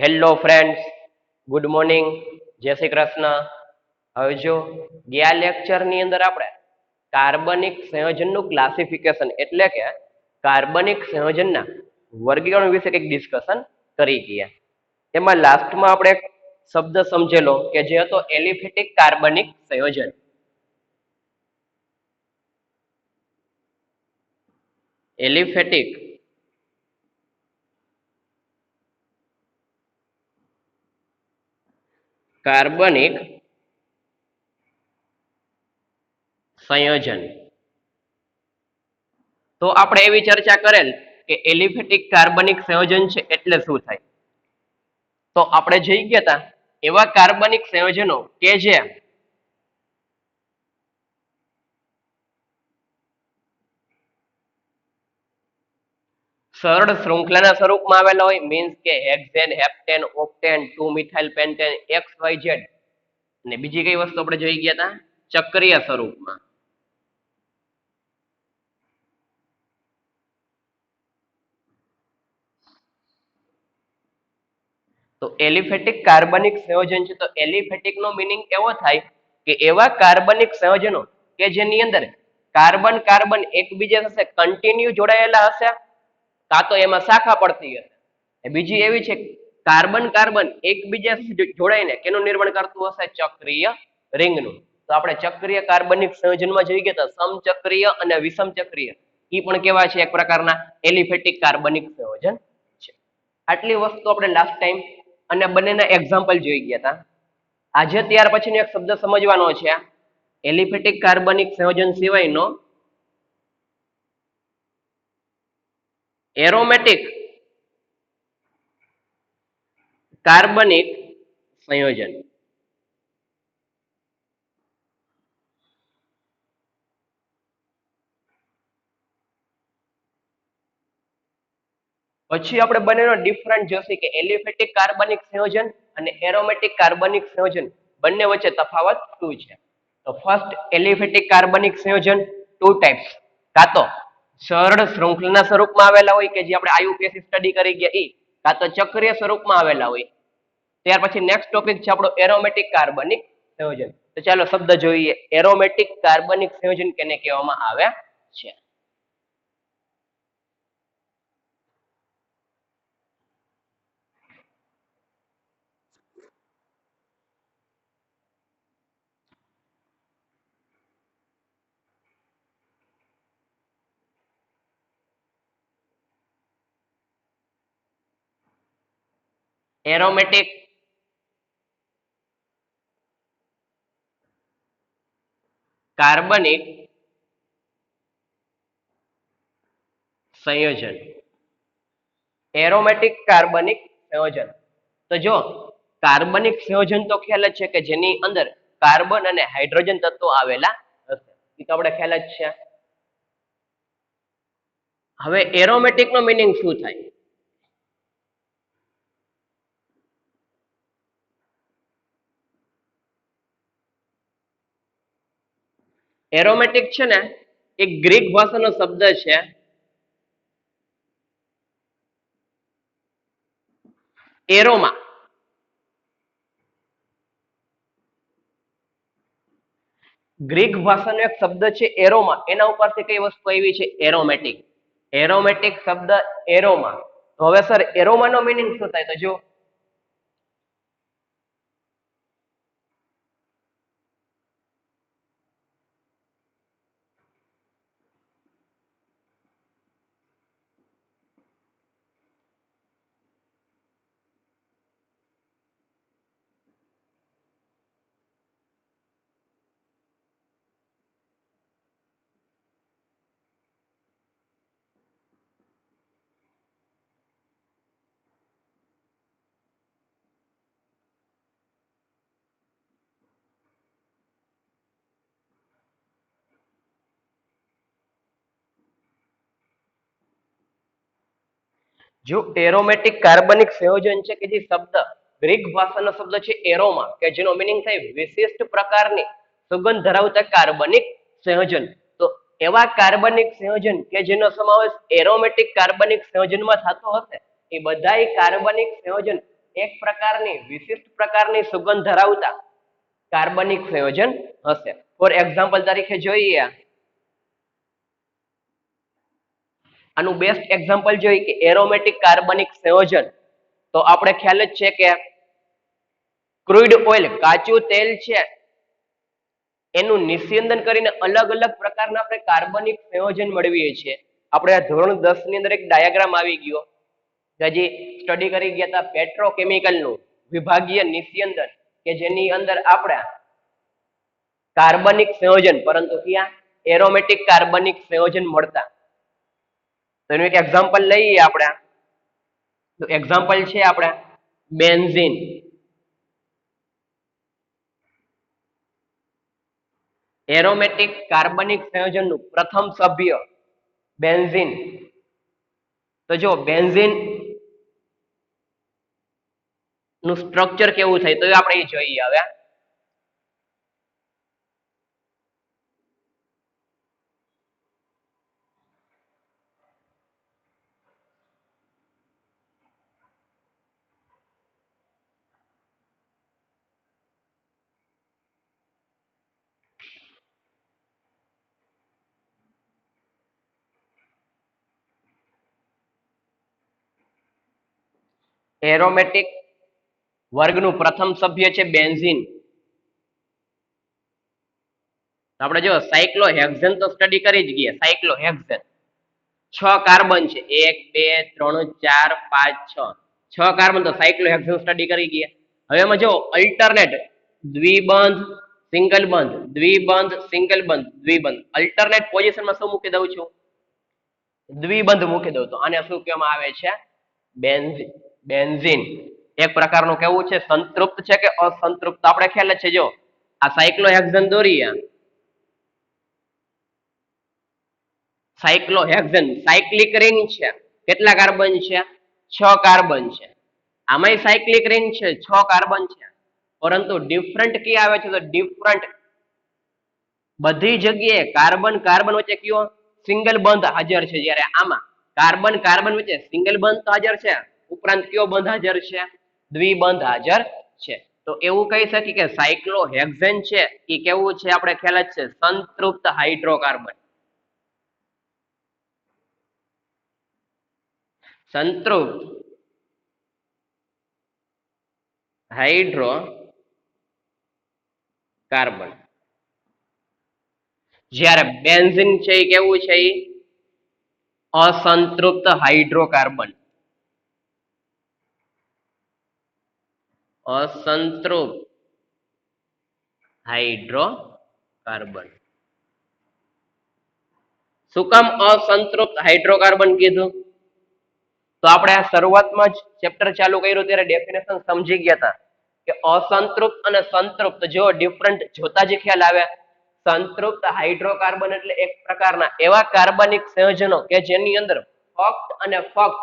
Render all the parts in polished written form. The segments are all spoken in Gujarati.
હેલો ફ્રેન્ડ્સ, ગુડ મોર્નિંગ, જય શ્રી કૃષ્ણ. હવે જો ગયા લેક્ચરની અંદર આપણે કાર્બનિક સંયોજનનું ક્લાસિફિકેશન એટલે કે કાર્બનિક સંયોજનના વર્ગીકરણ વિશે કંઈક ડિસ્કશન કરી ગયા. એમાં લાસ્ટમાં આપણે એક શબ્દ સમજેલો કે જે હતો એલિફેટિક કાર્બનિક સંયોજન. એલિફેટિક કાર્બનિક સંયોજન. તો આપણે એવી ચર્ચા કરેલ કે એલિફેટિક કાર્બનિક સંયોજન છે એટલે શું થાય. તો આપણે જોઈ ગયા હતા એવા કાર્બનિક સંયોજનો કે જે સરળ શૃંખલાના સ્વરૂપમાં આવેલા હોય, મીન્સ કે hexane, heptane, octane, 2 methyl pentane, XYZ. અને બીજી કઈ વસ્તુ આપણે જોઈ ગયા હતા ચક્રીય સ્વરૂપમાં. તો એલિફેટિક કાર્બનિક સંયોજન છે. તો એલિફેટિક નો મીનિંગ એવો થાય કે એવા કાર્બનિક સંયોજનો કે જેની અંદર કાર્બન કાર્બન એકબીજા સાથે કન્ટિન્યુ જોડાયેલા હશે, કાં તો એમાં શાખા પડતી હશે. બીજી એવી છે કાર્બન કાર્બન એકબીજા સાથે જોડાઈને કેનું નિર્માણ કરતું હશે, ચક્રીય રિંગનું. તો આપણે ચક્રીય કાર્બનિક સંયોજનમાં જોઈ ગયા હતા સમચક્રીય અને વિષમ ચક્રીય. એ પણ કેવા છે, એક પ્રકારના એલિફેટિક કાર્બનિક સંયોજન છે. આટલી વસ્તુ આપણે લાસ્ટ ટાઈમ અને બંનેના એક્ઝામ્પલ જોઈ ગયા હતા. આજે ત્યાર પછીનો એક શબ્દ સમજવાનો છે, એલિફેટિક કાર્બનિક સંયોજન સિવાયનો એરોમેટિક કાર્બનિક સંયોજન. પછી આપણે બંનેનો ડિફરન્ટ જોશે કે એલિફેટિક કાર્બનિક સંયોજન અને એરોમેટિક કાર્બનિક સંયોજન બંને વચ્ચે તફાવત શું છે. તો ફર્સ્ટ એલિફેટિક કાર્બનિક સંયોજન ટુ ટાઈપ્સ, કાં તો સરળ શૃંખલાના સ્વરૂપમાં આવેલા હોય કે જે આપણે આયુપીએસસી સ્ટડી કરી ગયા, કાં તો ચક્રીય સ્વરૂપમાં આવેલા હોય. ત્યાર પછી નેક્સ્ટ ટોપિક છે આપણો એરોમેટિક કાર્બનિક સંયોજન. તો ચાલો શબ્દ જોઈએ, એરોમેટિક કાર્બનિક સંયોજન કેને કહેવામાં આવે છે. એરોમેટિક કાર્બનિક સંયોજન. એરોમેટિક કાર્બનિક સંયોજન. તો જો કાર્બનિક સંયોજન તો ખ્યાલ જ છે કે જેની અંદર કાર્બન અને હાઇડ્રોજન તત્વો આવેલા હશે, એ તો આપણે ખ્યાલ જ છે. હવે એરોમેટિક નો મીનિંગ શું થાય? એરોમેટિક છે ને એક ગ્રીક ભાષાનો શબ્દ છે, એરોમા. ગ્રીક ભાષાનો એક શબ્દ છે એરોમા, એના ઉપરથી કઈ વસ્તુ આવી છે, એરોમેટિક. એરોમેટિક શબ્દ એરોમા. તો હવે સર એરોમા નો મીનિંગ શું થાય? તો જો જો એરોમેટિક કાર્બનિક સંયોજન છે કે જે શબ્દ ગ્રીક ભાષાનો શબ્દ છે એરોમા, કે જેનો મીનિંગ થાય વિશિષ્ટ પ્રકારની સુગંધ ધરાવતા કાર્બનિક સંયોજન. તો એવા કાર્બનિક સંયોજન કે જેનો સમાવેશ એરોમેટિક કાર્બનિક સંયોજનમાં થતો હશે, એ બધાય કાર્બનિક સંયોજન એક પ્રકારની વિશિષ્ટ પ્રકારની સુગંધ ધરાવતા કાર્બનિક સંયોજન હશે. ફોર એક્ઝામ્પલ તરીકે જોઈએ, આનું બેસ્ટ એક્ઝામ્પલ જોઈએ કે એરોમેટિક કાર્બનિક સંયોજન, તો આપણે ખ્યાલ જ છે કે ક્રૂડ ઓઇલ કાચું તેલ છે એનું નિસ્યંદન કરીને અલગ અલગ પ્રકારના આપણે કાર્બનિક સંયોજન મેળવીએ છીએ. આપણે આ ધોરણ 10 ની અંદર એક ડાયાગ્રામ આવી ગયો, હજી સ્ટડી કરી ગયા હતા પેટ્રોકેમિકલ નું વિભાગીય નિસ્યંદન, કે જેની અંદર આપણે કાર્બનિક સંયોજન, પરંતુ ત્યાં એરોમેટિક કાર્બનિક સંયોજન મળતા. તો એનું એક એક્ઝામ્પલ લઈએ આપણે, તો એક્ઝામ્પલ છે આપણે બેન્ઝીન. એરોમેટિક કાર્બનિક સંયોજનનું પ્રથમ સભ્ય બેન્ઝીન. તો જો બેન્ઝીન નું સ્ટ્રક્ચર કેવું થાય તો આપણે એ જોઈએ. હવે એરોમેટિક વર્ગનું પ્રથમ સભ્ય છે બેન્ઝીન. આપણે જો સાયક્લોહેક્ઝેન તો સ્ટડી કરી જ ગયા. સાયક્લોહેક્ઝેન 6 કાર્બન છે, 1 2 3 4 5 6 કાર્બન, તો સાયક્લોહેક્ઝેન સ્ટડી કરી ગયા. હવે એમાં જો અલ્ટરનેટ દ્વિબંધ સિંગલ બંધ, દ્વિબંધ સિંગલ બંધ, દ્વિબંધ, અલ્ટરનેટ પોઝિશનમાં શું મૂકી દઉં છું? દ્વિબંધ મૂકી દઉં. તો આને શું કહેવામાં આવે છે? બેન્ઝીન. બેન્ઝીન એક પ્રકારનું કેવું છે? સંતૃપ્ત છે કે અસંતૃપ્ત? આપણે ખ્યાલ જ છે. જો આ સાયક્લોહેક્ઝેન દોરીએ, સાયક્લોહેક્ઝેન સાયક્લિક રિંગ છે. કેટલા કાર્બન છે? 6 કાર્બન છે. આમાંય સાયક્લિક રિંગ છે, 6 કાર્બન છે, પરંતુ ડિફરન્ટ કી આવે છે? તો ડિફરન્ટ બધી જગ્યાએ કાર્બન કાર્બન વચ્ચે કયો સિંગલ બંધ હાજર છે, જ્યારે આમાં કાર્બન કાર્બન વચ્ચે સિંગલ બંધ તો હાજર છે, ઉપરાંત કયો બંધ હાજર છે? દ્વિબંધ હાજર છે. તો એવું કહી શકીએ કે સાયક્લોહેક્ઝેન છે એ કેવું છે? આપણે ખ્યાલ જ છે, સંતૃપ્ત હાઇડ્રોકાર્બન. સંતૃપ્ત હાઇડ્રોકાર્બન. જ્યારે બેન્ઝીન છે એ કેવું છે? એ અસંતૃપ્ત હાઇડ્રોકાર્બન. અસંતૃપ્ત હાઇડ્રોકાર્બન. શું કામ અસંતૃપ્ત હાઇડ્રોકાર્બન કીધું? તો આપણે આ શરૂઆતમાં જ ચેપ્ટર ચાલુ કર્યું ત્યારે ડેફિનેશન સમજી ગયા હતા કે અસંતૃપ્ત અને સંતૃપ્ત જો ડિફરન્ટ જોતા જ ખ્યાલ આવે. સંતૃપ્ત હાઇડ્રોકાર્બન એટલે એક પ્રકારના એવા કાર્બનિક સંયોજનો કે જેની અંદર ફક્ત અને ફક્ત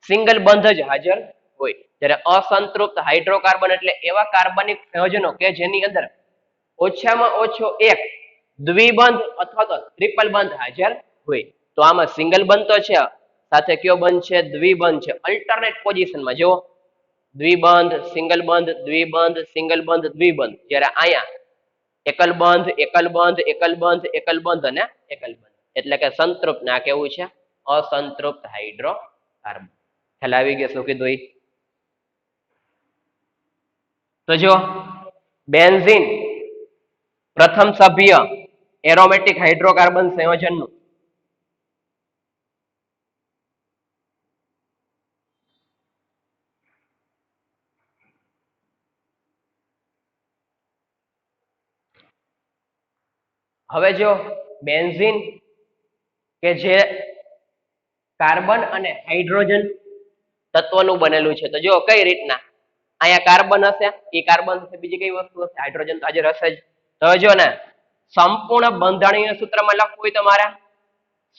સિંગલ બંધ જ હાજર હોય, જ્યારે અસંતૃપ્ત હાઇડ્રોકાર્બન એટલે એવા કાર્બનિક સંયોજનો કે જેની અંદર ઓછામાં ઓછો એક દ્વિબંધ અથવા તો ટ્રિપલ બંધ હાજર હોય. તો આમાં સિંગલ બંધ તો છે, સાથે કયો બંધ છે? દ્વિબંધ છે. અલ્ટરનેટ પોઝિશનમાં જો દ્વિબંધ સિંગલ બંધ, દ્વિબંધ સિંગલ બંધ, દ્વિબંધ, જ્યારે અહીંયા એકલ બંધ એકલ બંધ એકલ બંધ એકલ બંધ અને એકલ બંધ, એટલે કે સંતૃપ્ત. ના કેવું છે? અસંતૃપ્ત હાઇડ્રોકાર્બન. ખ્યાલ આવી ગયો શું કીધું? તો જો બેન્ઝીન પ્રથમ સભ્ય એરોમેટિક હાઇડ્રોકાર્બન સંયોજનનું હવે જો બેન્ઝીન કે જે કાર્બન અને હાઇડ્રોજન તત્વનું બનેલું છે, તો જો કઈ રીતના અહીંયા કાર્બન હશે, એ કાર્બન હશે, બીજી કઈ વસ્તુ હશે? હાઇડ્રોજન તો હાજર હશે જ. તો જો ને સંપૂર્ણ બંધારણીય સૂત્રમાં લખવું હોય તો મારે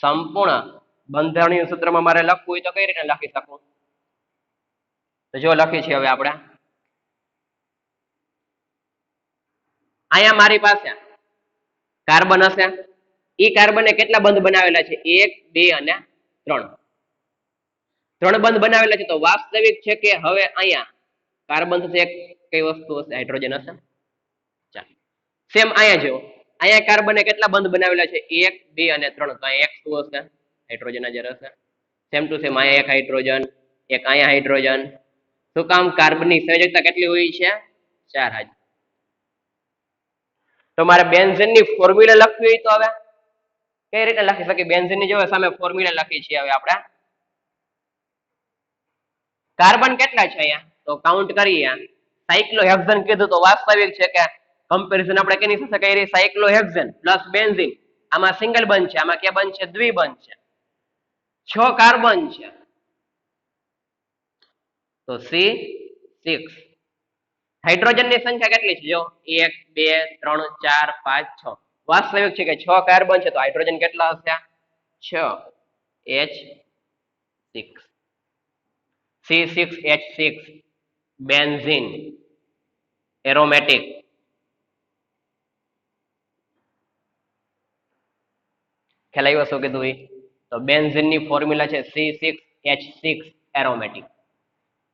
સંપૂર્ણ બંધારણીય સૂત્રમાં મારે લખવું હોય તો કઈ રીતે લખી શકું? તો જો લખી છે હવે આપણે અહીંયા મારી પાસે કાર્બન હશે, એ કાર્બને કેટલા બંધ બનાવેલા છે? 1 2 અને 3 બંધ બનાવેલા છે. તો વાસ્તવિક છે કે હવે અહીંયા કાર્બન થશે એક, કઈ વસ્તુ હશે? હાઇડ્રોજન હશે. ચાલો સેમ અહીંયા જો, અહીંયા કાર્બને કેટલા બંધ બનાવેલા છે? 1 2 અને 3. તો અહીંયા એક શું હશે? હાઇડ્રોજન હાજર હશે. સેમ ટુ સેમ અહીંયા એક હાઇડ્રોજન, એક અહીંયા હાઇડ્રોજન. શું કામ? કાર્બનની સંયોજકતા કેટલી હોય છે? 4 હાજર. તો મારે બેન્ઝીનની ફોર્મ્યુલા લખવી હોય તો હવે કઈ રીતે લખી શકીએ? બેન્ઝીનની જો સામે ફોર્મ્યુલા લખી છે હવે આપણે. કાર્બન કેટલા છે અહીંયા? તો કાઉન્ટ કરીએ. સાયક્લોહેક્સેન કીધું તો વાસ્તવિક છે કે કમ્પેરિઝન આપણે કેની સાથે કરી? સાયક્લોહેક્સેન પ્લસ બેન્ઝીન. આમાં સિંગલ બંધ છે, આમાં ક્યાં બંધ છે? દ્વિબંધ છે. 6 કાર્બન છે તો C6. હાઇડ્રોજનની સંખ્યા કેટલી છે? જો 1 2 3 4 5 6. વાસ્તવિક છે કે 6 કાર્બન છે તો હાઇડ્રોજન કેટલા હશે? 6H6. C6H6 benzene aromatic. ખ્યાલ આવ્યો શું કીધું? તો બેન્ઝીનની ફોર્મ્યુલા છે C6H6 એરોમેટિક.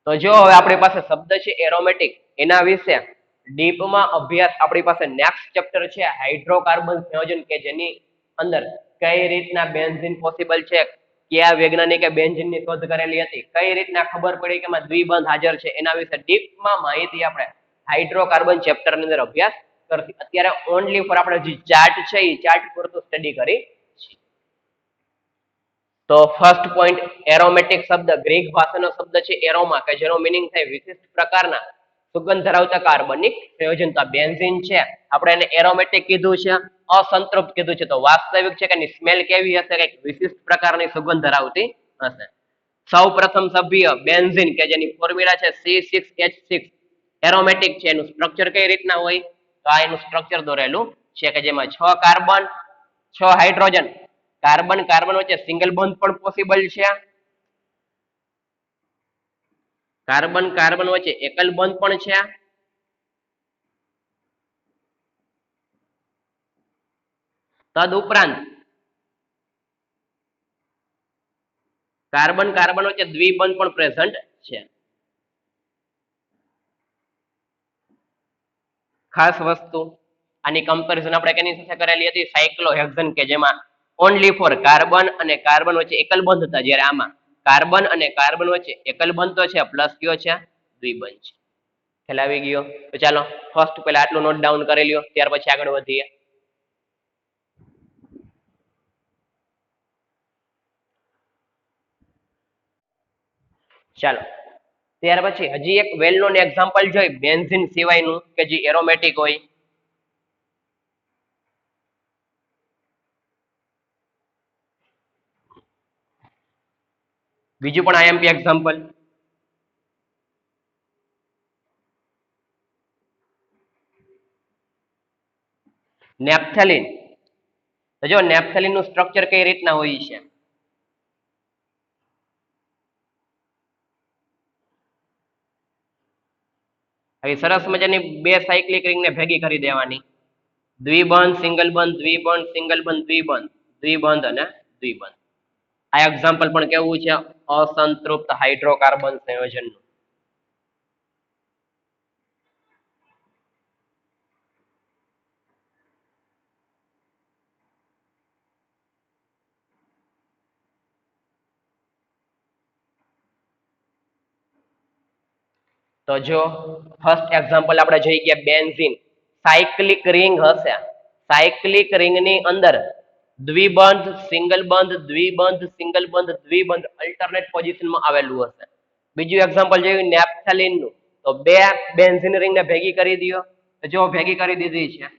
તો જો હવે આપણી પાસે શબ્દ છે એરોમેટિક, એના વિશે ડીપમાં અભ્યાસ આપણી પાસે નેક્સ્ટ ચેપ્ટર છે હાઇડ્રોકાર્બન સંયોજન, કે જેની અંદર કઈ રીતના બેન્ઝીન પોસિબલ છે, કયા વૈજ્ઞાનિકે બેન્ઝીનની શોધ કરેલી હતી, કઈ રીતના ખબર પડી કે એમાં દ્વિબંધ હાજર છે, એના વિશે ડીપમાં માહિતી આપણે હાઇડ્રોકાર્બન ચેપ્ટરની અંદર અભ્યાસ કરતી. અત્યારે ઓનલી ફોર આપણે જે ચાર્ટ છે એ ચાર્ટ પૂરતું સ્ટડી કરી. તો ફર્સ્ટ પોઈન્ટ, એરોમેટિક શબ્દ ગ્રીક ભાષાનો શબ્દ છે એરોમા, કે જેનો મીનિંગ થાય વિશિષ્ટ પ્રકારના સુગંધ ધરાવતા કાર્બનિક સંયોજન. તો બેન્ઝીન છે આપણે એને એરોમેટિક કીધું છે, અસંતૃપ્ત કીધું છે. તો વાસ્તવિક છે કે એની સ્મેલ કેવી હશે? કે વિશિષ્ટ પ્રકારની સુગંધ ધરાવતી હશે. સૌ પ્રથમ સભ્ય બેન્ઝીન, કે જેની ફોર્મ્યુલા છે C6H6 એરોમેટિક છે. એનું સ્ટ્રક્ચર કઈ રીતના હોય? તો આ એનું સ્ટ્રક્ચર દોરેલું છે કે જેમાં 6 કાર્બન 6 હાઇડ્રોજન. કાર્બન કાર્બન વચ્ચે સિંગલ બોન્ડ પણ પોસિબલ છે. કાર્બન કાર્બન વચ્ચે એકલ બોન્ડ પણ છે. તદ ઉપરાંત કાર્બન કાર્બન વચ્ચે દ્વિબંધ પણ પ્રેઝન્ટ છે. ખાસ વસ્તુ, આની કમ્પેરિઝન આપણે કેની સાથે કરેલી હતી? સાયક્લોહેક્સેન, કે જેમાં ઓનલી ફોર કાર્બન અને કાર્બન વચ્ચે એકલ બંધ હતા, જ્યારે આમાં કાર્બન અને કાર્બન વચ્ચે એકલ બંધ તો છે, પ્લસ કયો છે? દ્વિબંધ છે. ખ્યાલ આવી ગયો? તો ચાલો ફર્સ્ટ પહેલા આટલું નોટ ડાઉન કરી લ્યો, ત્યાર પછી આગળ વધીએ. ચાલો ત્યાર પછી હજી એક વેલ નોન એક્ઝામ્પલ જોઈ બેન્ઝીન સિવાયનું, કે જે એરોમેટિક હોય. બીજું પણ આઈએમપી એક્ઝામ્પલ. નેપ્થેલિન. તો જો નેપ્થેલિન નું સ્ટ્રક્ચર કઈ રીતના હોય છે? આવી સરસ મજાની બે સાયક્લિક રિંગને ભેગી કરી દેવાની. દ્વિબંધ સિંગલ બંધ, દ્વિબંધ સિંગલ બંધ, દ્વિબંધ દ્વિબંધ અને દ્વિબંધ. આ એક્ઝામ્પલ પણ કેવું છે? અસંતૃપ્ત હાઇડ્રોકાર્બન સંયોજનનું. તો જો ફર્સ્ટ એક્ઝામ્પલ આપણે જોઈ ગયા બેન્ઝીન, સાયક્લિક રિંગ હશે. સાયક્લિક રિંગની અંદર દ્વિબંધ સિંગલ બંધ, દ્વિબંધ સિંગલ બંધ, દ્વિબંધ અલ્ટરનેટ પોઝિશનમાં આવેલું હશે. બીજું એક્ઝામ્પલ જોયું નેપ્થેલિન નું, તો બે બેન્ઝીન રિંગને ભેગી કરી દો. તો જો ભેગી કરી દીધી છે.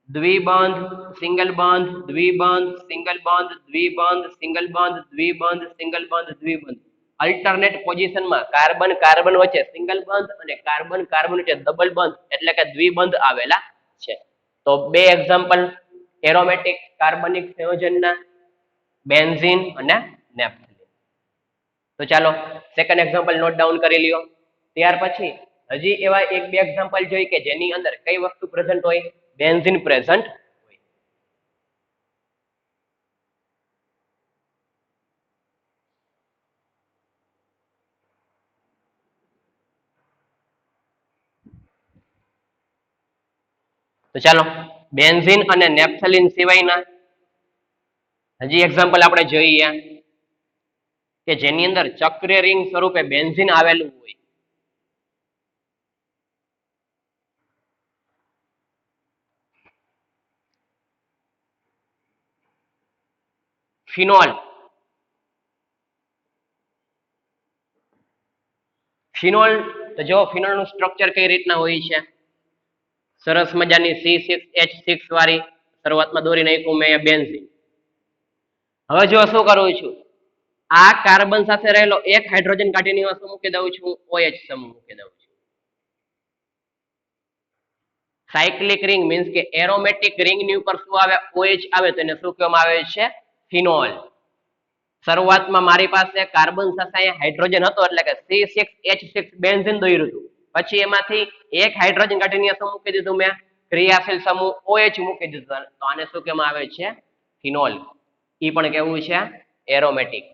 દ્વિબંધ સિંગલ બંધ, દ્વિબંધ સિંગલ બંધ, દ્વિબંધ સિંગલ બંધ, દ્વિબંધ સિંગલ બંધ, દ્વિબંધ અલ્ટરનેટ પોઝિશનમાં કાર્બન કાર્બન વચ્ચે સિંગલ બંધ અને કાર્બન કાર્બન વચ્ચે ડબલ બંધ એટલે કે દ્વિબંધ આવેલા છે. તો બે એક્ઝામ્પલ એરોમેટિક કાર્બનિક સંયોજનના, બેન્ઝીન અને નેપ્થેલિન. તો ચાલો સેકન્ડ એક્ઝામ્પલ નોટ ડાઉન કરી લ્યો. ત્યાર પછી હજી એવા એક બે એક્ઝામ્પલ જોઈ કે જેની અંદર કઈ વસ્તુ પ્રેઝન્ટ હોય? Benzene present. તો ચાલો બેન્ઝીન અને નેપ્થેલિન સિવાયના હજી એક્ઝામ્પલ આપણે જોઈએ કે જેની અંદર ચક્રીય રિંગ સ્વરૂપે બેન્ઝીન આવેલું હોય. ફિનોલ. ફિનોલ તો જો ફિનોલ નું સ્ટ્રક્ચર કઈ રીતના હોય છે, સરસ મજાની C6H6 વાળી શરૂઆતમાં દોરી નાખ્યું મેં બેન્ઝીન. હવે જો શું કરું છું, આ કાર્બન સાથે રહેલો એક હાઇડ્રોજન કાઢીને શું મૂકી દઉં છું, OH સમૂહ મૂકી દઉં છું. સાયક્લિક રિંગ મીન્સ કે એરોમેટિક રિંગ ની ઉપર શું આવે, OH આવે, તો એને શું કહેવામાં આવે છે, ફિનોલ. શરૂઆતમાં મારી પાસે કાર્બન સાથે હાઇડ્રોજન હતો એટલે કે C6H6 બેન્ઝીન દોર્યું હતું. પછી એમાંથી એક હાઇડ્રોજન કાઢીને શું મૂકી દીધું મેં, ક્રિયાશીલ સમૂહ OH મૂકી દીધું. તો આને શું કહેવામાં આવે છે, ફિનોલ. ઈ પણ કેવું છે, એરોમેટિક.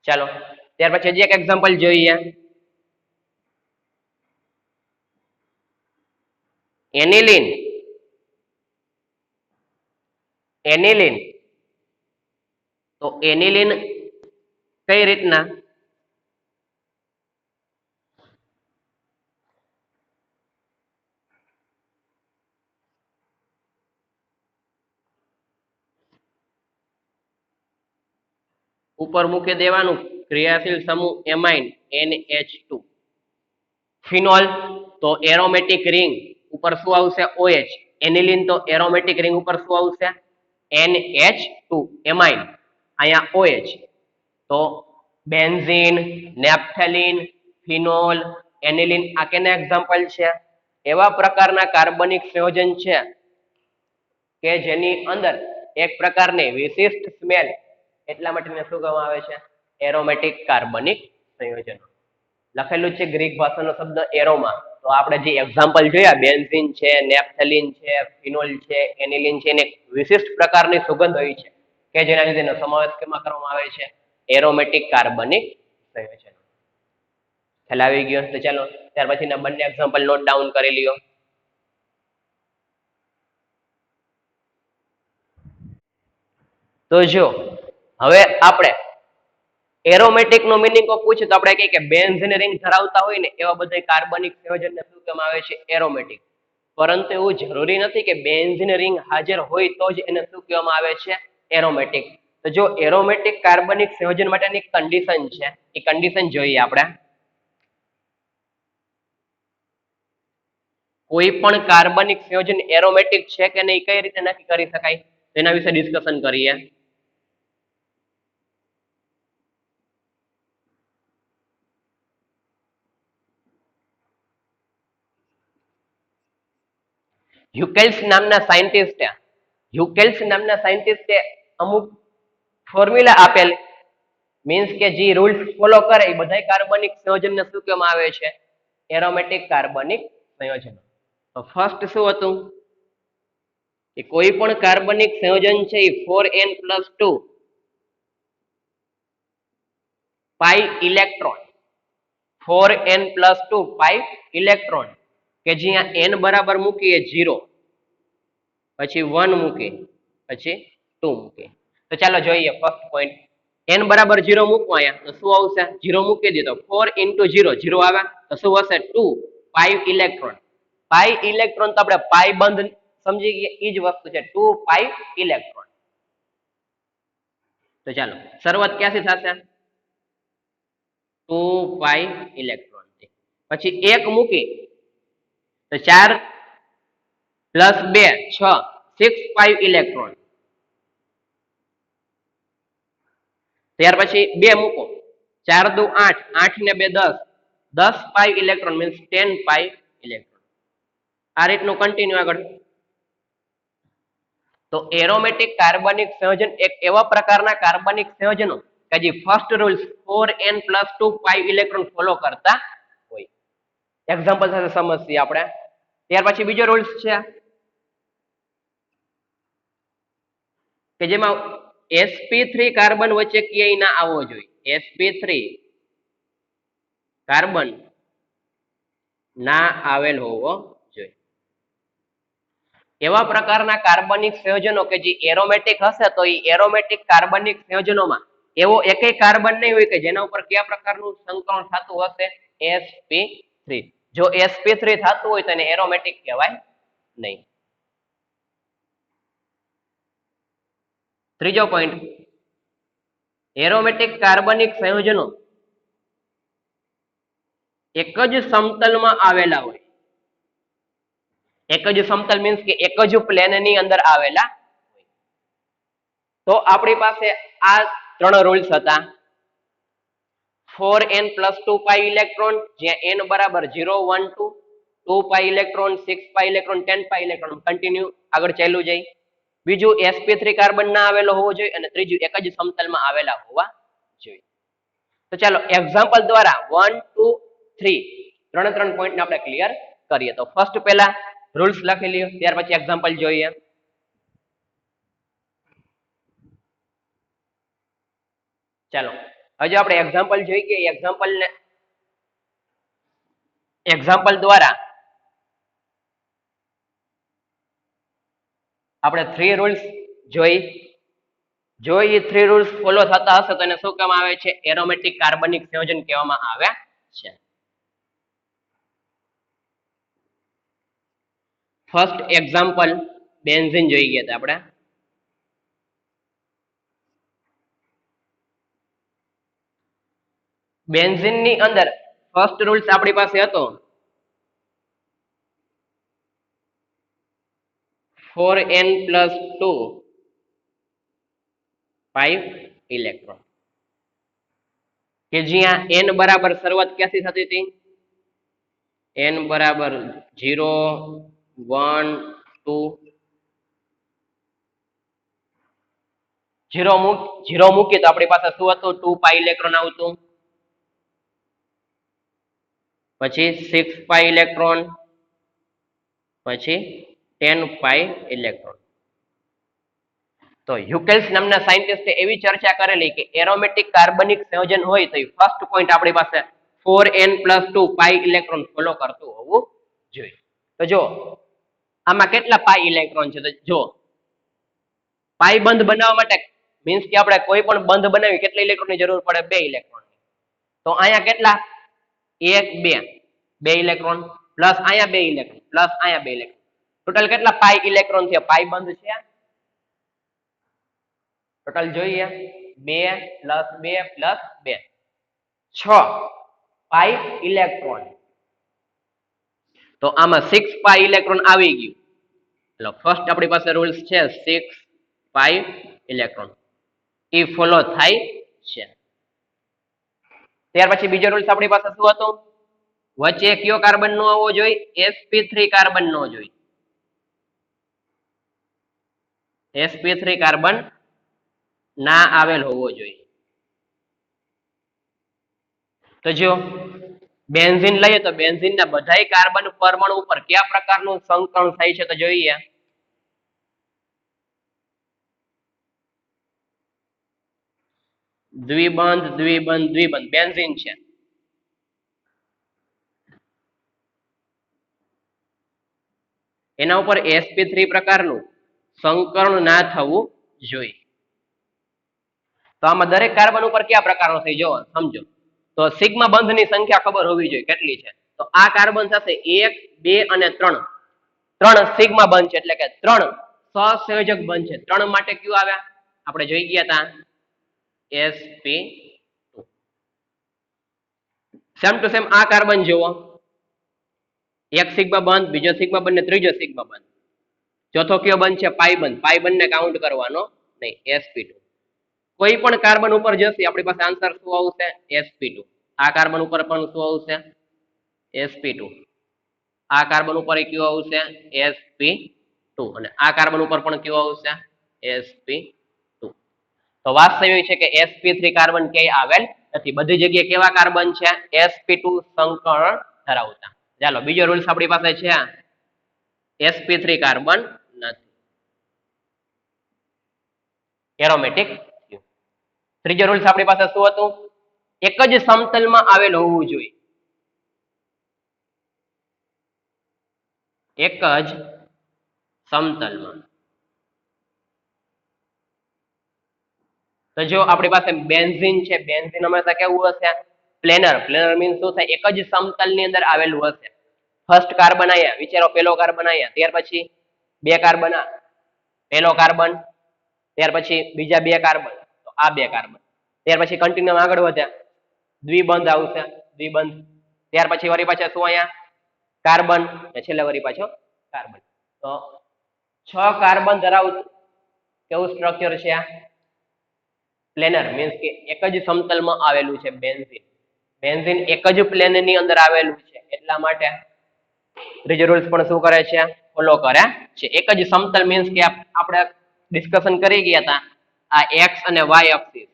ચાલો ત્યાર પછી હજી એક એક્ઝામ્પલ જોઈએ. એનિલિન. એનિલિન તો એનિલિન કઈ રીતના, ઉપર મૂકી દેવાનું ક્રિયાશીલ સમૂહ એમાઇન NH2. ફિનોલ તો એરોમેટિક રિંગ ઉપર શું આવશે, OH. એનિલિન તો એરોમેટિક રિંગ ઉપર શું આવશે, NH2 એમાઇન, અહીંયા OH. તો બેન્ઝીન, નેપ્થેલિન, ફિનોલ, એનિલિન આ કેના એક્ઝામ્પલ છે, એવા પ્રકારના કાર્બનિક સંયોજન છે કે જેની અંદર એક પ્રકારની વિશિષ્ટ સ્મેલ, એટલા માટે શું કહેવામાં આવે છે, એરોમેટિક કાર્બનિક સંયોજનો. લખેલું છે ગ્રીક ભાષાનો શબ્દ એરોમા. તો આપણે જે એક્ઝામ્પલ જોયા બેન્ઝીન છે, નેપ્થેલિન છે, ફિનોલ છે, એનિલિન છે, એને વિશિષ્ટ પ્રકારની સુગંધ હોય છે કે જેના લીધે એનો સમાવેશ કેમાં કરવામાં આવે છે, એરોમેટિક કાર્બનિક સંયોજન. ખ્યાલ આવી ગયો? તો ચાલો ત્યાર પછીના બંને એક્ઝામ્પલ નોટ ડાઉન કરી લ્યો. તો જો હવે આપણે એરોમેટિક નો મિનિંગ પૂછે તો આપણે કહીએ કે બેન્ઝીન રિંગ ધરાવતા હોય ને એવા બધા કાર્બનિક સંયોજનને શું કહેવામાં આવે છે, એરોમેટિક. પરંતુ એવું જરૂરી નથી કે બેન્ઝીન રિંગ હાજર હોય તો જ એને શું કહેવામાં આવે છે, એરોમેટિક. તો જો એરોમેટિક કાર્બનિક સંયોજન માટેની કન્ડિશન છે, એ કન્ડિશન જોઈએ આપણે. કોઈ પણ કાર્બનિક સંયોજન એરોમેટિક છે કે નહીં, કઈ રીતે નક્કી કરી શકાય, તેના વિશે ડિસ્કશન કરીએ. હ્યુકેલ્સ નામના સાયન્ટિસ્ટે અમુક ફોર્મ્યુલા આપેલ, મીન્સ કે જે રૂલ્સ ફોલો કરે એ બધા કાર્બનિક સંયોજનને શું કહેવામાં આવે છે, એરોમેટિક કાર્બનિક સંયોજન. તો ફર્સ્ટ શું હતું કે કોઈ પણ કાર્બનિક સંયોજન છે એ 4n+2 પાઈ ઇલેક્ટ્રોન, 4n+2 પાઈ ઇલેક્ટ્રોન, કે જ્યાં n બરાબર મૂકીએ 0, પછી 1 મૂકીએ, પછી 2 મૂકીએ. તો ચાલો જોઈએ ફર્સ્ટ પોઈન્ટ. n બરાબર 0 મૂકવા અહીંયા તો શું આવશે, 0 મૂકી દીધો, 4 × 0 0 આવે તો શું હશે, 2 પાઈ ઇલેક્ટ્રોન. પાઈ ઇલેક્ટ્રોન તો આપણે પાઈ બંધ સમજી ગયા, એ જ વસ્તુ છે, 2 પાઈ ઇલેક્ટ્રોન. તો ચાલો શરૂઆત ક્યાંથી થશે, 2 પાઈ ઇલેક્ટ્રોન. પછી 1 મૂકી તો 4 + 2 6 6 પાઈ ઇલેક્ટ્રોન. ત્યાર પછી 2 મૂકો, 4 દુ 8, 8 ને 2 10, 10 પાઈ ઇલેક્ટ્રોન મીન્સ 10 પાઈ ઇલેક્ટ્રોન. આ રીતનું કન્ટિન્યુ આગળ. તો એરોમેટિક કાર્બનિક સંયોજન એક એવા પ્રકારના કાર્બનિક સંયોજનો કે જે ફર્સ્ટ રૂલ્સ 4n+2 પાઈ ઇલેક્ટ્રોન ફોલો કરતા હોય. એક્ઝામ્પલ સાથે સમજીએ આપણે. ત્યાર પછી બીજો રૂલ્સ છે કે જેમાં sp3 કાર્બન વચ્ચે ક્યાંય ના આવવો જોઈએ, sp3 કાર્બન ના આવેલ હોવો જોઈએ. એવા પ્રકારના કાર્બનિક સંયોજનો કે જે એરોમેટિક હશે તો એ એરોમેટિક કાર્બનિક સંયોજનોમાં એવો એકેય કાર્બન નહીં હોય કે જેના ઉપર કયા પ્રકારનું સંકરણ થતું હશે sp3 જો sp3 થતું હોય તો એને એરોમેટિક કહેવાય નહીં. ત્રીજો પોઈન્ટ, એરોમેટિક કાર્બનિક સંયોજનો એક જ સમતલમાં આવેલા હોય. એક જ સમતલ મીન્સ કે એક જ પ્લેન ની અંદર આવેલા હોય. તો આપણી પાસે આ ત્રણ રૂલ્સ હતા. 4n + 2 પાઈ ઇલેક્ટ્રોન જ્યાં n બરાબર 0 1 2 2 પાઈ ઇલેક્ટ્રોન 6 પાઈ ઇલેક્ટ્રોન 10 પાઈ ઇલેક્ટ્રોન કન્ટિન્યુ આગળ ચાલ્યું જાય. બીજું sp3 કાર્બન ના આવેલો હોવો જોઈએ અને ત્રીજું એક જ સમતલમાં આવેલા હોવા જોઈએ. તો ચાલો એક્ઝામ્પલ દ્વારા 1 2 3 ત્રણ પોઈન્ટ ને આપણે ક્લિયર કરીએ. તો ફર્સ્ટ પહેલા રૂલ્સ લખી લ્યો, ત્યાર પછી એક્ઝામ્પલ જોઈએ. ચાલો હજુ આપણે એક્ઝામ્પલ જોઈ કે એક્ઝામ્પલ દ્વારા આપણે 3 રૂલ્સ જો એ 3 રૂલ્સ ફોલો થતા હશે તો એને શું કહેવામાં આવે છે? એરોમેટિક કાર્બનિક સંયોજન કહેવામાં આવે છે. ફર્સ્ટ એક્ઝામ્પલ બેન્ઝીન જોઈ ગયા હતા આપણે. બેન્ઝીન ની અંદર ફર્સ્ટ રૂલ્સ આપણી પાસે હતો 4n + 2 5 ઇલેક્ટ્રોન કે જ્યાં n બરાબર શરૂઆત ક્યાંથી થતી હતી? n બરાબર 0 1 2 0 મૂકીએ તો આપણી પાસે શું હતું? 2 પાઈ ઇલેક્ટ્રોન આવતું, પછી 6 પાઈ ઇલેક્ટ્રોન, પછી 10 પાઈ ઇલેક્ટ્રોન. તો હ્યુકેલ્સ નામના સાયન્ટિસ્ટે એવી ચર્ચા કરેલી કે એરોમેટિક કાર્બનિક સંયોજન હોય તો ફર્સ્ટ પોઈન્ટ આપણી પાસે 4n + 2 પાઈ ઇલેક્ટ્રોન ફોલો કરતું હોવું જોઈએ. તો જો આમાં કેટલા પાઈ ઇલેક્ટ્રોન છે? તો જો પાઈ બંધ બનાવવા માટે મીન્સ કે આપણે કોઈ પણ બંધ બનાવી કેટલા ઇલેક્ટ્રોનની જરૂર પડે? 2 ઇલેક્ટ્રોન. તો અહીંયા કેટલા? 1 2 ઇલેક્ટ્રોન પ્લસ અહીંયા 2 ઇલેક્ટ્રોન પ્લસ અહીંયા 2 ઇલેક્ટ્રોન. ટોટલ કેટલા પાઈ ઇલેક્ટ્રોન છે? પાઈ બંધ છે ટોટલ જોઈએ 2 + 2 + 2 6 પાઈ ઇલેક્ટ્રોન. તો આમાં 6 પાઈ ઇલેક્ટ્રોન આવી ગયું. એટલે ફર્સ્ટ આપણી પાસે રૂલ્સ છે 6 પાઈ ઇલેક્ટ્રોન એ ફોલો થાય છે. ત્યાર પછી બીજો રૂલ્સ આપણી પાસે શું હતો? વચ્ચે કયો કાર્બન નો આવવો જોઈએ? sp3 કાર્બન નો જોઈએ. sp3 કાર્બન ના આવેલ હોવો જોઈએ. તો જો બેન્ઝીન લઈએ તો બેન્ઝીન ના બધાય કાર્બન પરમાણુ ઉપર કયા પ્રકારનું સંકરણ થાય છે? તો જોઈએ દ્વિબંધ દ્વિબંધ દ્વિબંધ બેન્ઝીન છે. એના ઉપર sp3 પ્રકારનું સંકરણ ના થવું જોઈએ. તો આમાં દરેક કાર્બન ઉપર કયા પ્રકારનો થઈ? જો સમજો તો સિગ્મા બંધની સંખ્યા ખબર હોવી જોઈએ કેટલી છે. તો આ કાર્બન સાથે 1 2 અને 3 ત્રણ સિગ્મા બંધ છે એટલે કે 3 સહસંયોજક બંધ છે. 3 માટે કયું આવ્યા? આપણે જોઈ ગયા હતા sp2. સેમ ટુ સેમ આ કાર્બન જુઓ, એક સિગ્મા બંધ, બીજો સિગ્મા બંધ ને ત્રીજો સિગ્મા બંધ. ચોથો કયો બંધ છે? પાઈ બંધ. પાઈ બંધ ને કાઉન્ટ કરવાનો નહીં, sp2. કોઈ પણ કાર્બન ઉપર જશે આપણી પાસે આન્સર શું આવશે? sp2. આ કાર્બન ઉપર પણ શું આવશે? sp2. આ કાર્બન ઉપર કયો આવશે? sp2. અને આ કાર્બન ઉપર પણ કયો આવશે? sp2. તો વાસ્તવિક છે કે sp3 કાર્બન ક્યાંય આવેલ નથી. બધી જગ્યાએ કેવા કાર્બન છે? sp2 સંકરણ ધરાવતા. ચાલો બીજો રૂલ્સ આપણી પાસે છે sp3 કાર્બન નથી, એરોમેટિક. ત્રીજો રૂલ્સ આપણી પાસે શું હતું? એક જ સમતલમાં આવેલ હોવું જોઈએ. એક જ સમતલમાં. તો જો આપણી પાસે બેન્ઝીન છે, બેન્ઝીન હંમેશા કેવું હશે? પ્લેનર. પ્લેનર મીન્સ શું થાય? એક જ સમતલની અંદર આવેલું હશે. ફર્સ્ટ કાર્બન આયા, વિચારો પેલો કાર્બન આયા, ત્યાર પછી બે કાર્બન, પેલો કાર્બન, ત્યાર પછી બીજા બે કાર્બન, તો આ બે કાર્બન, ત્યાર પછી કન્ટિન્યુ આગળ વધ્યા, દ્વિબંધ આવશે, દ્વિબંધ, ત્યાર પછી વળી પાછા શું અહીંયા? કાર્બન, છેલ્લે વળી પાછો કાર્બન. તો 6 કાર્બન ધરાવતું કેવું સ્ટ્રક્ચર છે આ? પ્લેનર મીન્સ કે એક જ સમતલમાં આવેલું છે બેન્ઝીન. બેન્ઝીન એક જ પ્લેનની અંદર આવેલું છે, એટલા માટે ત્રીજો રૂલ્સ પણ શું કરે છે? ફોલો કરે છે. એક જ સમતલ મીન્સ કે આપણે ડિસ્કશન કરી ગયા હતા, આ એક્સ અને વાય એક્સિસ,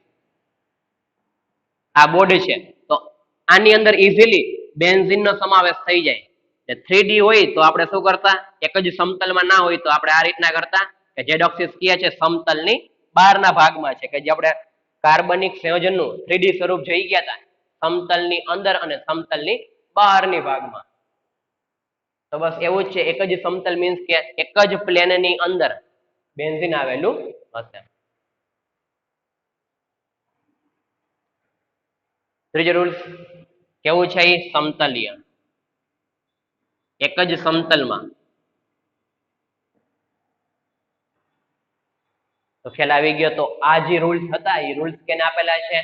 આ બોર્ડ છે, તો આની અંદર ઇઝીલી બેન્ઝીન નો સમાવેશ થઈ જાય. 3D હોય તો આપણે શું કરતા? એક જ સમતલમાં ના હોય તો આપણે આ રીતના કરતા કે ઝેડ એક્સિસ કયા છે? સમતલની બહારના ભાગમાં છે, કે જે આપણે કાર્બનિક સંયોજનનું 3D સ્વરૂપ જોઈ ગયા હતા, સમતલની અંદર અને સમતલની બહારની ભાગમાં. તો બસ એવું જ છે, એક જ સમતલ મીન્સ કે એક જ પ્લેનની અંદર બેન્ઝીન આવેલું હશે. ત્રીજો રૂલ્સ કેવું છે? સમતલીય, એક જ સમતલમાં. તો ખ્યાલ આવી ગયો. તો આ જે રૂલ્સ હતા એ રૂલ્સ કેને આપેલા છે?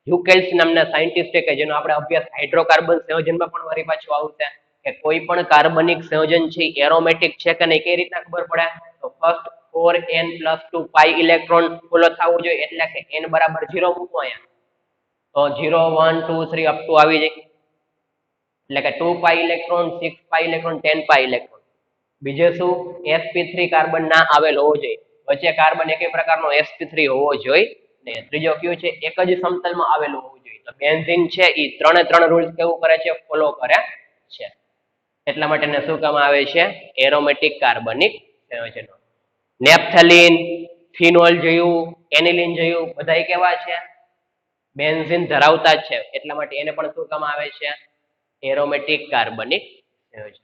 હ્યુકેલ્સ નામના સાયન્ટિસ્ટે, કે જેનો આપણે અભ્યાસ હાઇડ્રોકાર્બન સંયોજનમાં પણ વળી પાછું આવશે, કે કોઈ પણ કાર્બનિક સંયોજન છે એરોમેટિક છે કે નહીં, કઈ રીતના ખબર પડે? તો ફર્સ્ટ 4n+2 પાઈ ઇલેક્ટ્રોન ફોલો થવું જોઈએ, એટલે કે n બરાબર 0 મૂકો અહીંયા, તો 0 1 2 3 અપ ટુ આવી જાય, એટલે કે 2 પાઈ ઇલેક્ટ્રોન, 6 પાઈ ઇલેક્ટ્રોન, 10 પાઈ ઇલેક્ટ્રોન. બીજે શું? sp3 કાર્બન ના આવેલ હોવો જોઈએ, વચ્ચે કાર્બન એક પ્રકારનો sp3 હોવો જોઈએ નહીં. ત્રીજો કયો છે? એક જ સમતલમાં આવેલું હોવું જોઈએ. તો બેન્ઝીન છે એ ત્રણ રૂલ્સ કેવું કરે છે? ફોલો કરે છે. એટલા માટે એને શું કહેવામાં આવે છે? એરોમેટિક કાર્બનિક સંયોજનો. નેપ્થેલિન, ફિનોલ જોયું, એનિલિન જોયું, બધા કેવા છે? બેન્ઝીન ધરાવતા જ છે, એટલા માટે એને પણ શું કહેવામાં આવે છે? એરોમેટિક કાર્બનિક સંયોજન.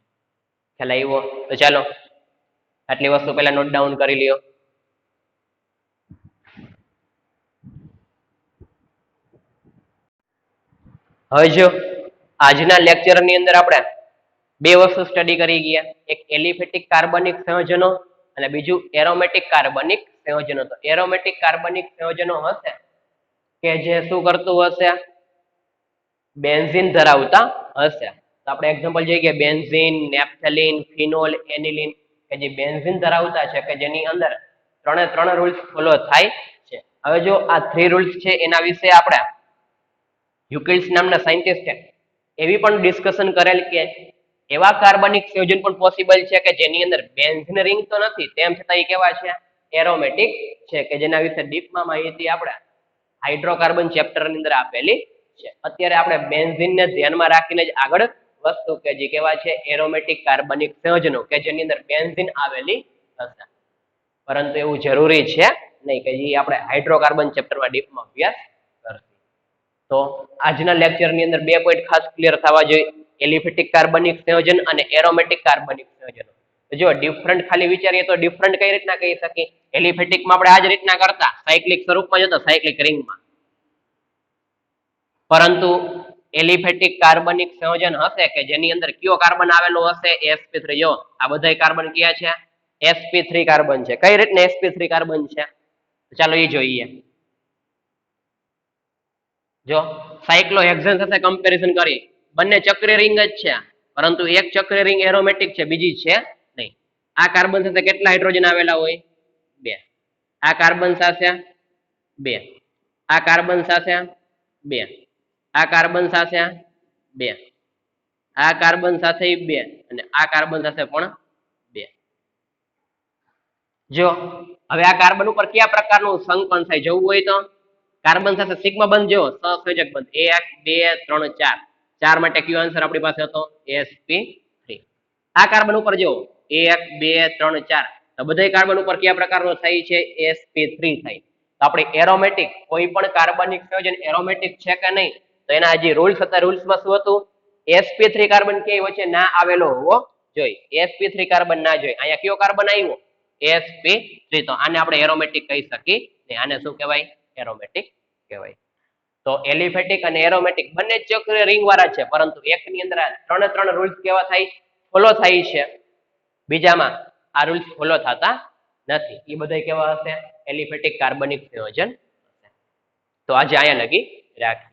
ખ્યાલ આવ્યો? તો ચાલો આટલી વસ્તુ પહેલા નોટ ડાઉન કરી લ્યો. હવે જો આજના લેક્ચરની અંદર આપણે બે વસ્તુ સ્ટડી કરી ગયા, એક એલિફેટિક કાર્બનિક સંયોજનો અને બીજું એરોમેટિક કાર્બનિક સંયોજનો. તો એરોમેટિક કાર્બનિક સંયોજનો હશે કે જે શું કરતું હશે? બેન્ઝીન ધરાવતા હશે. તો આપણે એક્ઝામ્પલ જોઈએ કે બેન્ઝીન, નેપ્થેલિન, ફિનોલ, એનિલિન, કે જે બેન્ઝીન ધરાવતા છે, કે જેની અંદર ત્રણ રૂલ્સ ફોલો થાય છે. હવે જો આ 3 રૂલ્સ છે એના વિશે આપણે હ્યુકેલ્સ નામના સાયન્ટિસ્ટ એવી પણ ડિસ્કશન કરેલ કે એવા કાર્બનિક સંયોજન પણ પોસિબલ છે કે જેની અંદર બેન્ઝીન રિંગ તો નથી, તેમ છતાં એ કેવા છે? એરોમેટિક છે, કે જેના વિશે ડીપમાં માહિતી આપણે હાઇડ્રોકાર્બન ચેપ્ટરની અંદર આપેલી છે. અત્યારે આપણે બેન્ઝીનને ધ્યાનમાં રાખીને જ આગળ વસ્તુ કે જે કેવા છે? એરોમેટિક કાર્બનિક સંયોજનો, કે જેની અંદર બેન્ઝીન આવેલી હશે. પરંતુ એવું જરૂરી છે નહીં, કે જે આપણે હાઇડ્રોકાર્બન ચેપ્ટરમાં ડીપમાં અભ્યાસ કરશે. તો આજના લેક્ચરની અંદર 2 પોઈન્ટ ખાસ ક્લિયર થવા જોઈએ, એલિફેટિક કાર્બનિક સંયોજન અને એરોમેટિક કાર્બનિક સંયોજનો. જો ડિફરન્ટ ખાલી વિચારીએ તો ડિફરન્ટ કઈ રીતના કહી શકીએ? એલિફેટિકમાં આપણે આ જ રીતના કરતા, સાયક્લિક સ્વરૂપમાં જતો, સાયક્લિક રિંગમાં. પરંતુ એલિફેટિક કાર્બનિક સંયોજન હશે કે જેની અંદર કયો કાર્બન આવેલો હશે? sp3. જો આ બધા કાર્બન કયા છે? sp3 કાર્બન છે. કઈ રીતના sp3 કાર્બન છે? ચાલો એ જોઈએ. જો સાયક્લોહેક્સેન સાથે કમ્પેરિઝન કરી, બંને ચક્રીય રિંગ જ છે, પરંતુ એક ચક્રીય રિંગ એરોમેટિક છે, બીજી છે નહીં. આ કાર્બન સાથે કેટલા હાઇડ્રોજન આવેલા હોય? 2. આ કાર્બન સાથે 2, આ કાર્બન સાથે 2, આ કાર્બન સાથે 2, આ કાર્બન સાથે 2, અને આ કાર્બન સાથે પણ 2. જો હવે આ કાર્બન ઉપર કયા પ્રકારનું સંકલન થાય જોવું હોય તો કાર્બન સાથે સિગ્મા બંધ, જો સહસંયોજક બંધ 1 2 3 4, 4 માટે કયો આન્સર આપણી પાસે હતો? sp3. આ કાર્બન ઉપર જો 1 2 3 4, તો બધા કાર્બન ઉપર કયા પ્રકારનો થાય છે? sp3 થાય. તો આપણે એરોમેટિક કોઈ પણ કાર્બનિક સંયોજન એરોમેટિક છે કે નહીં, તો એના જે રૂલ્સ હતા, રૂલ્સમાં શું હતું? sp3 કાર્બન કે વચ્ચે ના આવેલો હોવો જોઈએ, sp3 કાર્બન ના જોઈએ. અહીંયા કયો કાર્બન આવ્યો? sp3 તો આને આપણે એરોમેટિક કહી શકીએ ને આને શું કહેવાય એરોમેટિક કહેવાય તો એલિફેટિક અને એરોમેટિક બંને ચક્રીય રિંગ વાળા છે પરંતુ એકની અંદર ત્રણ રૂલ્સ કેવા થાય ફોલો થાય છે બીજામાં આ રૂલ્સ ફોલો થતા નથી એ બધા કેવા હશે એલિફેટિક કાર્બનિક સંયોજન તો આજે અહીંયા લગી રાખીએ